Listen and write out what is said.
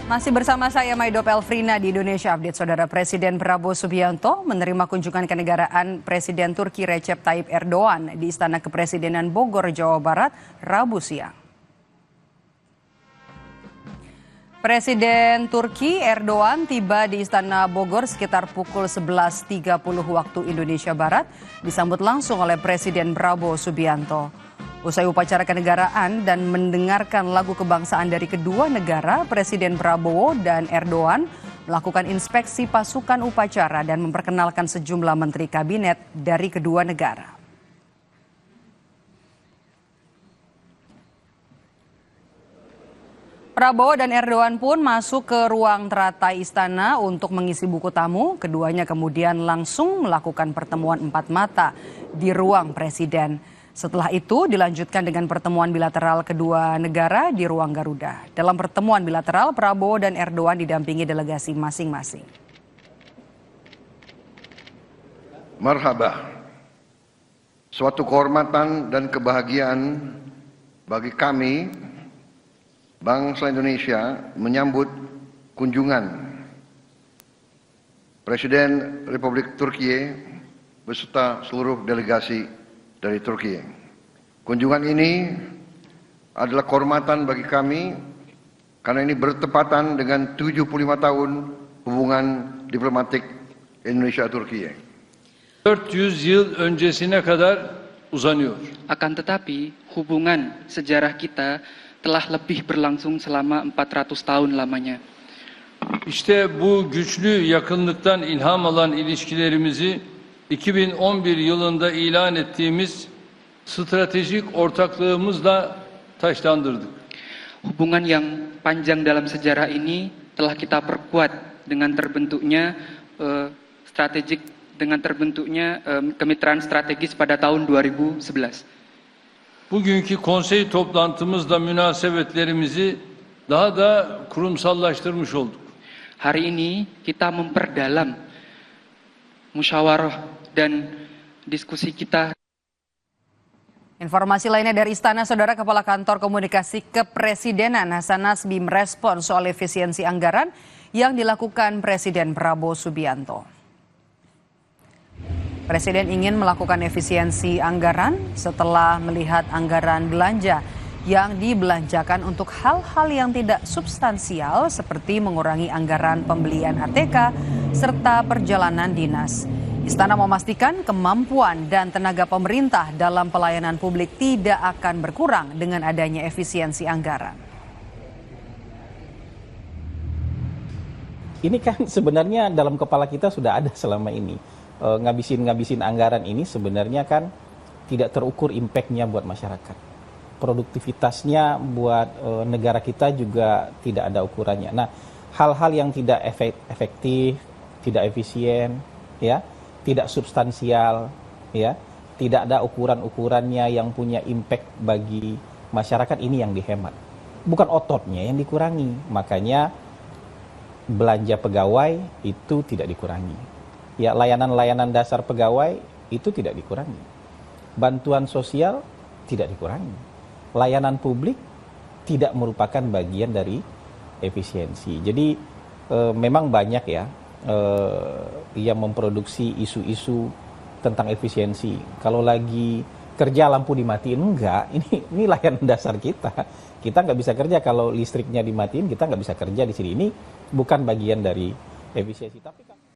Masih bersama saya Maido Pelfrina di Indonesia Update. Saudara, Presiden Prabowo Subianto menerima kunjungan kenegaraan Presiden Turki Recep Tayyip Erdogan di Istana Kepresidenan Bogor, Jawa Barat, Rabu siang. Presiden Turki Erdogan tiba di Istana Bogor sekitar pukul 11.30 waktu Indonesia Barat, disambut langsung oleh Presiden Prabowo Subianto. Usai upacara kenegaraan dan mendengarkan lagu kebangsaan dari kedua negara, Presiden Prabowo dan Erdogan melakukan inspeksi pasukan upacara dan memperkenalkan sejumlah menteri kabinet dari kedua negara. Prabowo dan Erdogan pun masuk ke ruang teratai istana untuk mengisi buku tamu. Keduanya kemudian langsung melakukan pertemuan empat mata di ruang presiden. Setelah itu dilanjutkan dengan pertemuan bilateral kedua negara di ruang Garuda. Dalam pertemuan bilateral, Prabowo dan Erdogan didampingi delegasi masing-masing. Marhaba. Suatu kehormatan dan kebahagiaan bagi kami, bangsa Indonesia, menyambut kunjungan Presiden Republik Turki beserta seluruh delegasi dari Turki. Kunjungan ini adalah kehormatan bagi kami karena ini bertepatan dengan 75 tahun hubungan diplomatik Indonesia-Turki. 400 yıl öncesine kadar uzanıyor. Akan tetapi hubungan sejarah kita telah lebih berlangsung selama 400 tahun lamanya. İşte bu güçlü yakınlıktan ilham alan ilişkilerimizi 2011 yılında ilan ettiğimiz stratejik ortaklığımızla taşlandırdık. Hubungan yang panjang dalam sejarah ini telah kita perkuat dengan terbentuknya kemitraan strategis pada tahun 2011. Bugünkü konsey toplantımızda münasebetlerimizi daha da kurumsallaştırmış olduk. Hari ini kita memperdalam musyawarah dan diskusi kita. Informasi lainnya dari Istana, Saudara, Kepala Kantor Komunikasi Kepresidenan Hasan Nasbi merespon soal efisiensi anggaran yang dilakukan Presiden Prabowo Subianto. Presiden ingin melakukan efisiensi anggaran setelah melihat anggaran belanja yang dibelanjakan untuk hal-hal yang tidak substansial seperti mengurangi anggaran pembelian ATK serta perjalanan dinas. Istana memastikan kemampuan dan tenaga pemerintah dalam pelayanan publik tidak akan berkurang dengan adanya efisiensi anggaran. Ini kan sebenarnya dalam kepala kita sudah ada selama ini. Ngabisin anggaran ini sebenarnya kan tidak terukur impact-nya buat masyarakat. Produktivitasnya buat negara kita juga tidak ada ukurannya. Nah, hal-hal yang tidak efektif, tidak efisien, ya, tidak substansial, ya, tidak ada ukuran-ukurannya yang punya impact bagi masyarakat, ini yang dihemat. Bukan ototnya yang dikurangi. Makanya belanja pegawai itu tidak dikurangi. Ya, layanan-layanan dasar pegawai itu tidak dikurangi. Bantuan sosial tidak dikurangi. Layanan publik tidak merupakan bagian dari efisiensi. Jadi memang banyak ya yang memproduksi isu-isu tentang efisiensi. Kalau lagi kerja lampu dimatiin, enggak. Ini layanan dasar kita. Kita nggak bisa kerja kalau listriknya dimatiin, kita nggak bisa kerja di sini. Ini bukan bagian dari efisiensi. Tapi